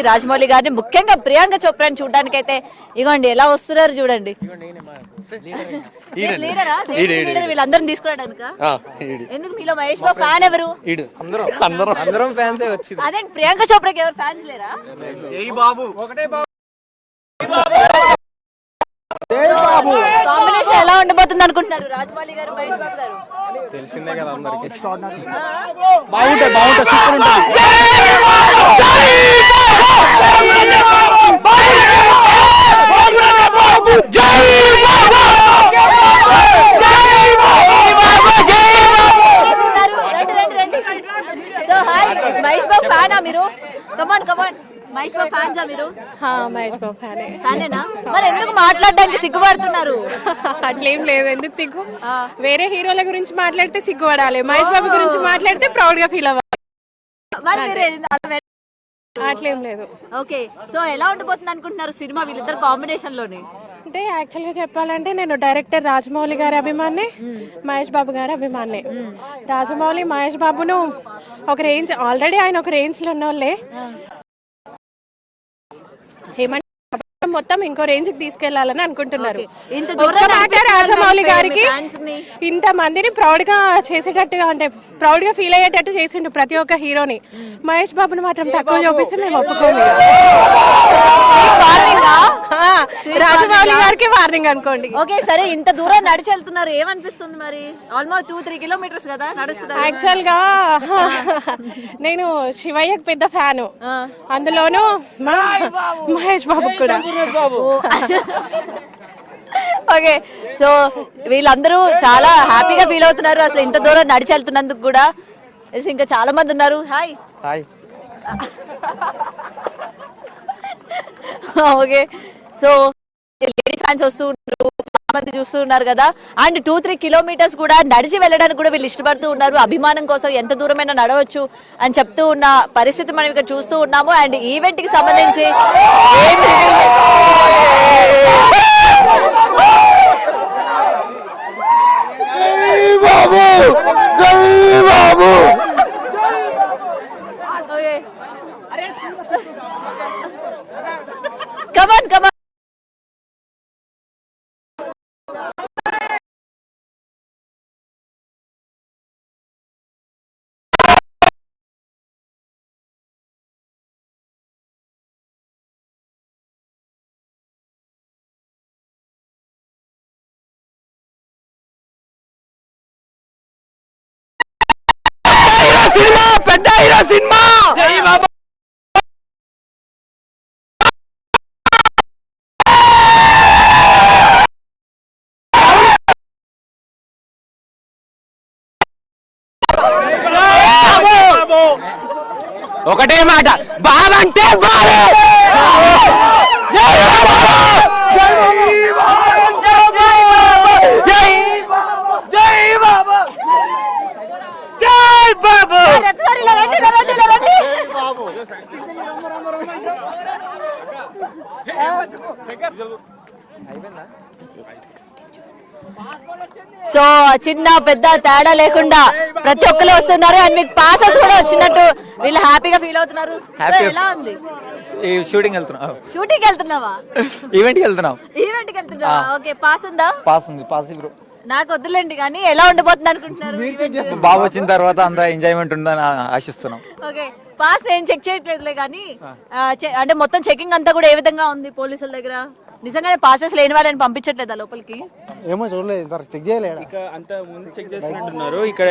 రాజమౌళి గారిని ముఖ్యంగా ప్రియాంక చోప్రాని చూడడానికి అయితే ఇగోండి ఎలా వస్తున్నారు చూడండి. వీళ్ళందరం తీసుకురావడానికి ఎందుకు మీలో మహేష్ బాబు ఫ్యాన్ ఎవరు? అదే ప్రియాంక చోప్రాకి ఎవరు ఫ్యాన్స్ లేరా? కాంబినేషన్ ఎలా ఉండబోతుంది అనుకుంటున్నారు రాజమౌళి గారు మహేష్ బాబు గారు? తెలిసిందే కదా అందరికి. సో హాయ్, మహేష్ బాబు ఫ్యానా మీరు? కమాన్ కమాన్, మహేష్ బాబు ఫ్యాన్సా మీరు? మహేష్ బాబు ఫ్యానేనా? మరి ఎందుకు మాట్లాడడానికి సిగ్గుపడుతున్నారు? అట్లేం లేదు, ఎందుకు సిగ్గు? వేరే హీరోల గురించి మాట్లాడితే సిగ్గుపడాలి, మహేష్ బాబు గురించి మాట్లాడితే ప్రౌడ్ గా ఫీల్ అవ్వాలి. అట్లేం లేదు. ఓకే, సో ఎలా ఉండబోతుంది అనుకుంటున్నారు సినిమా వీళ్ళిద్దరు కాంబినేషన్ లోని? అంటే యాక్చువల్ గా చెప్పాలంటే నేను డైరెక్టర్ రాజమౌళి గారి అభిమాని, మహేష్ బాబు గారి అభిమాని. రాజమౌళి మహేష్ బాబును ఒక రేంజ్, ఆల్రెడీ ఆయన ఒక రేంజ్ లో ఉన్నోళ్ళే, ఏమంటే మొత్తం ఇంకో రేంజ్ కి తీసుకెళ్లాలని అనుకుంటున్నారు. రాజమౌళి గారికి ఇంత మందిని ప్రౌడ్ గా చేసేటట్టుగా, అంటే ప్రౌడ్ గా ఫీల్ అయ్యేటట్టు చేసిండు ప్రతి ఒక్క హీరోని. మహేష్ బాబుని మాత్రం తక్కువ చూపిస్తే మేము ఒప్పుకోము. రాజమౌళి గారికి వార్నింగ్ అనుకోండి. ఓకే సరే, ఇంత దూరం నడిచి వెళ్తున్నారు, ఏమనిపిస్తుంది మరి? ఆల్మోస్ట్ 2-3 కిలోమీటర్స్ కదా నడుస్తున్నారు. యాక్చువల్ గా నేను శివయ్యకి పెద్ద ఫ్యాను, అందులోనూ మహేష్ బాబు కూడా. ఓకే, సో వీళ్ళందరూ చాలా హ్యాపీగా ఫీల్ అవుతున్నారు అసలు ఇంత దూరం నడిచి వెళ్తున్నందుకు కూడా. ఇంకా చాలా మంది ఉన్నారు. Hi hi. Okay, so lady fans వస్తూ ఉన్నారు, చాలా మంది చూస్తూ ఉన్నారు కదా. అండ్ 2-3 కిలోమీటర్స్ కూడా నడిచి వెళ్ళడానికి కూడా వీళ్ళు ఇష్టపడుతూ ఉన్నారు. అభిమానం కోసం ఎంత దూరమైనా నడవచ్చు అని చెప్తూ ఉన్న పరిస్థితి మనం ఇక్కడ చూస్తూ ఉన్నాము. అండ్ ఈవెంట్ కి సంబంధించి కమాన్ కమాన్. పెద్ద హీరో సినిమా. ఒకటే మాట, బాబంటే బాబు. సో చిన్న పెద్ద తేడా లేకుండా ప్రతి ఒక్కరు వస్తున్నారు. అండ్ మీకు పాసెస్ కూడా వచ్చినట్టు వీళ్ళు హ్యాపీగా ఫీల్ అవుతున్నారు. ఎలా ఉంది? షూటింగ్ వెళ్తున్నావు? షూటింగ్ వెళ్తున్నావా? ఈవెంట్ కి వెళ్తున్నావు? ఈవెంట్ కి వెళ్తున్నావా? ఓకే, పాస్ ఉందా? పాస్ ఉంది. పాస్ నాకు వద్దులేండి, కానీ ఎలా ఉండబోతుంది అనుకుంటున్నారు? బాగా వచ్చిన తర్వాత అంత ఎంజాయ్మెంట్ ఉందని ఆశిస్తున్నాం. ఓకే, పాస్ నేను చెక్ చేయట్లేదులే, కానీ అంటే మొత్తం చెకింగ్ అంతా కూడా ఏ విధంగా ఉంది పోలీసుల దగ్గర? నిజంగానే పాసెస్ లేని వాళ్ళని పంపించట్లేదా లోపలికి? ఏమో చూడలేదు, చెక్ చేయలేదు. అంత ముందు చెక్ చేస్తున్నట్టున్నారు ఇక్కడ.